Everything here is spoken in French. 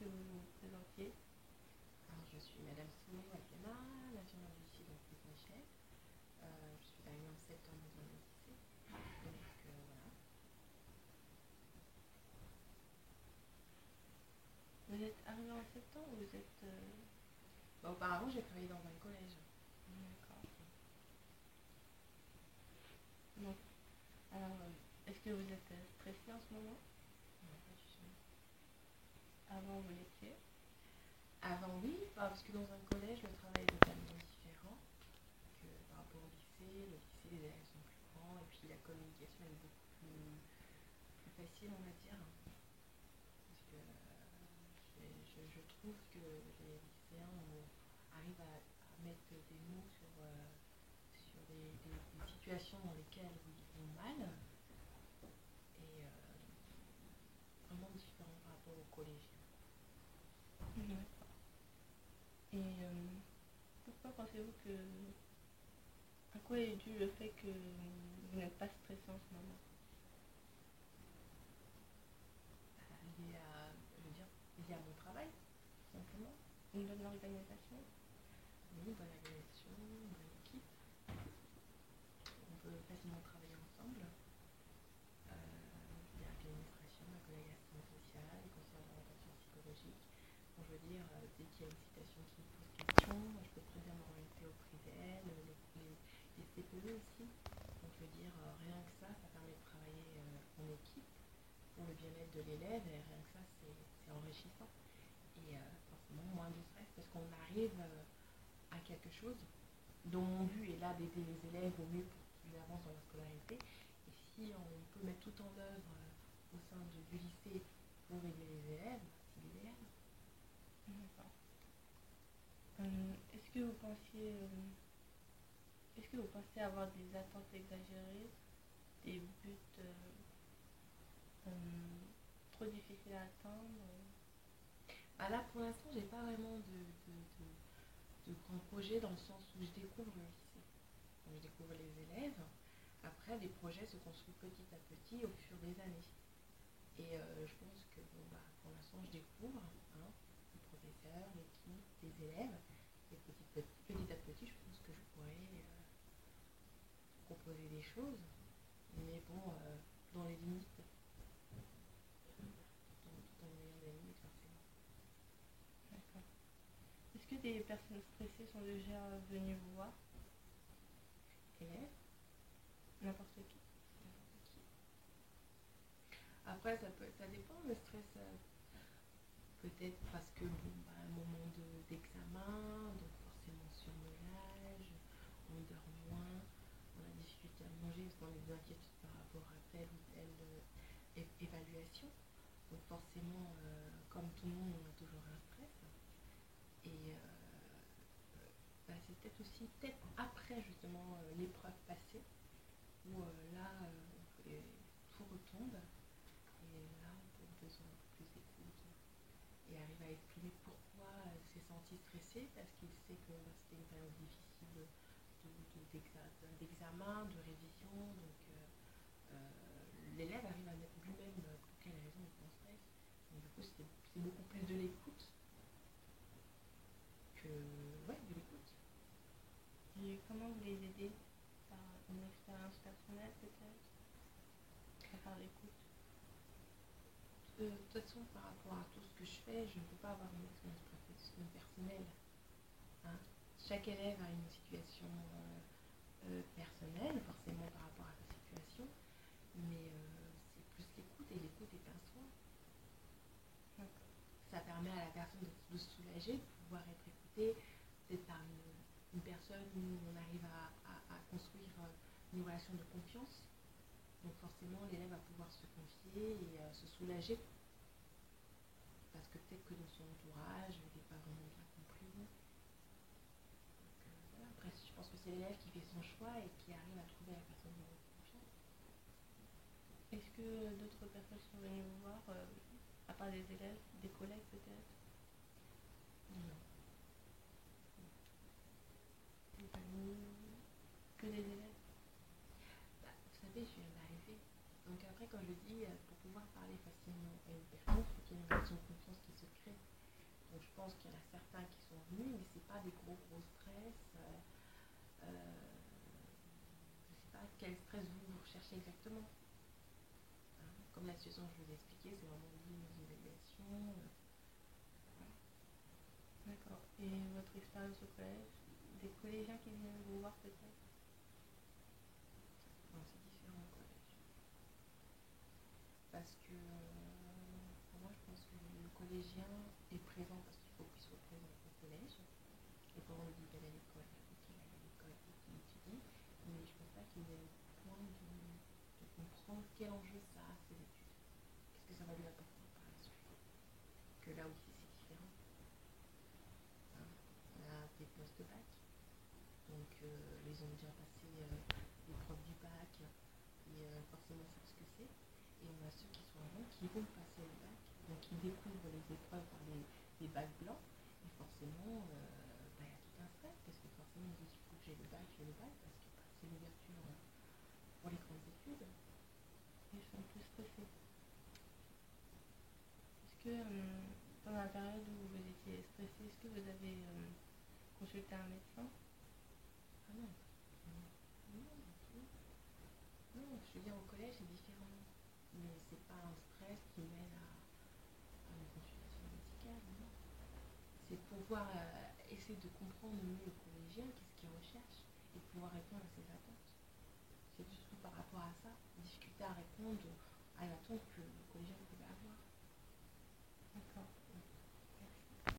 que vous vous présentiez. Alors, je suis Madame Soumet Wakana, l'ingénieure du lycée donc Michel. Je suis arrivée en septembre dans le lycée. Donc voilà. Vous êtes arrivé en septembre ou vous êtes... Auparavant, j'ai travaillé dans un collège. D'accord. Donc, alors, est-ce que vous êtes stressé en ce moment? Non, pas du tout. Avant, vous l'étiez? Avant, oui, parce que dans un collège, le travail est totalement différent que par rapport au lycée. Le lycée, les élèves sont plus grands et puis la communication est beaucoup plus facile, on va dire. Parce que je trouve que les lycéens arrivent à mettre des mots sur des situations dans lesquelles ils vont mal. Et vraiment différent par rapport aux collégiens. D'accord. Et pourquoi pensez-vous que... À quoi est dû le fait que vous n'êtes pas stressé en ce moment? Lié à mon travail, tout simplement. Une bonne organisation? Oui, une bonne organisation, une bonne équipe. On peut facilement travailler ensemble. Il y a l'administration, la collègue assistante sociale, les conseillers d'orientation psychologique. Bon, je veux dire, dès qu'il y a une situation qui me pose question, je peux très bien m'orienter auprès d'elle, les CPE aussi. Donc je veux dire, rien que ça permet de travailler en équipe pour le bien-être de l'élève et rien que ça, c'est enrichissant. Et forcément, moins de stress parce qu'on arrive à quelque chose dont mon but est là d'aider les élèves au mieux pour qu'ils avancent dans leur scolarité. Et si on peut mettre tout en œuvre au sein du lycée pour aider les élèves, c'est l'idéal. D'accord. Est-ce que vous pensez avoir des attentes exagérées, des buts trop difficiles à atteindre? Là, pour l'instant, j'ai pas vraiment de grands projets dans le sens où je découvre le lycée. Donc, je découvre les élèves. Après, les projets se construisent petit à petit au fur des années. Et je pense que pour l'instant, je découvre les professeurs, l'équipe, les élèves. Et petit à petit, je pense que je pourrais proposer des choses. Mais bon, dans les limites, tout en ayant des limites, forcément. D'accord. Est-ce que des personnes stressées sont déjà venues vous voir? Élèves, N'importe qui. n'importe qui. Après, ça dépend, le stress. Peut-être parce que un moment d'examen, donc forcément surmenage, on dort moins, on a difficulté à manger parce qu'on a des inquiétudes par rapport à telle ou telle évaluation. Donc forcément, comme tout le monde, on a toujours un stress. Et c'est peut-être aussi après justement l'épreuve passée où là tout retombe et là on peut besoin un peu plus d'écoute et arrive à exprimer pourquoi s'est senti stressé parce qu'il sait que c'était une période difficile d'examen, de révision. Donc l'élève arrive à mettre lui-même pour quelle raison il est en stress. Donc du coup c'est beaucoup plus de l'écoute que de l'écoute. Et comment vous les aidez? Par une expérience personnelle peut-être? À part l'écoute? De toute façon, par rapport à tout ce que je fais, je ne peux pas avoir une expérience personnelle. Chaque élève a une situation personnelle, forcément par rapport à sa situation, mais c'est plus l'écoute, et l'écoute est un soin. D'accord. Ça permet à la personne de se soulager, de pouvoir être écoutée, peut-être par une personne où on arrive à construire une relation de confiance. Donc forcément, l'élève va pouvoir se confier et se soulager parce que peut-être que dans son entourage, il n'est pas vraiment bien compris. Donc voilà. Après, je pense que c'est l'élève qui fait son choix et qui arrive à trouver la personne de confiance. Est-ce que d'autres personnes sont venues vous voir, à part des élèves, des collègues peut-être? Non. Des amis? Que des élèves? Vous savez, je viens d'arriver. Donc après, quand je dis pour pouvoir parler facilement à une personne, il faut qu'il y ait une relation de confiance qui se crée. pense qu'il y en a certains qui sont venus, mais c'est pas des gros stress. Je sais pas quel stress vous recherchez exactement. Hein, comme la situation que je vous ai expliquée, c'est vraiment lié aux évaluations. Voilà. D'accord. Et votre expérience au collège, des collégiens qui viennent vous voir peut-être? Non, c'est différent au collège. Parce que pour moi, je pense que le collégien est présent parce qu'il faut qu'il soit présent au collège. Et pendant le début de l'école, il faut qu'il aille à l'école et qu'il étudie. Mais je ne pense pas qu'il ait le point de comprendre quel enjeu ça a, ces études. Qu'est-ce que ça va lui apporter par la suite. Que là aussi, c'est différent. Hein, on a des postes de bac. Donc, ils ont déjà passé l'épreuve du bac et forcément savent ce que c'est. Et on a ceux qui sont avant qui vont passer le bac, donc ils découvrent les épreuves par les bacs blancs. Et forcément, il y a tout un stress parce que forcément, ils disent il faut que j'ai le bac, parce que c'est l'ouverture pour les grandes études. Ils sont plus stressés. Est-ce que pendant la période où vous étiez stressé, est-ce que vous avez consulté un médecin? Ah non, non, non, je veux dire, au collège, c'est différent. Mais c'est pas un stress qui mène à une consultation médicale, non. C'est pouvoir essayer de comprendre mieux le collégien, qu'est-ce qu'il recherche, et pouvoir répondre à ses attentes. C'est surtout par rapport à ça, difficulté à répondre à l'attente que le collégien pouvait avoir.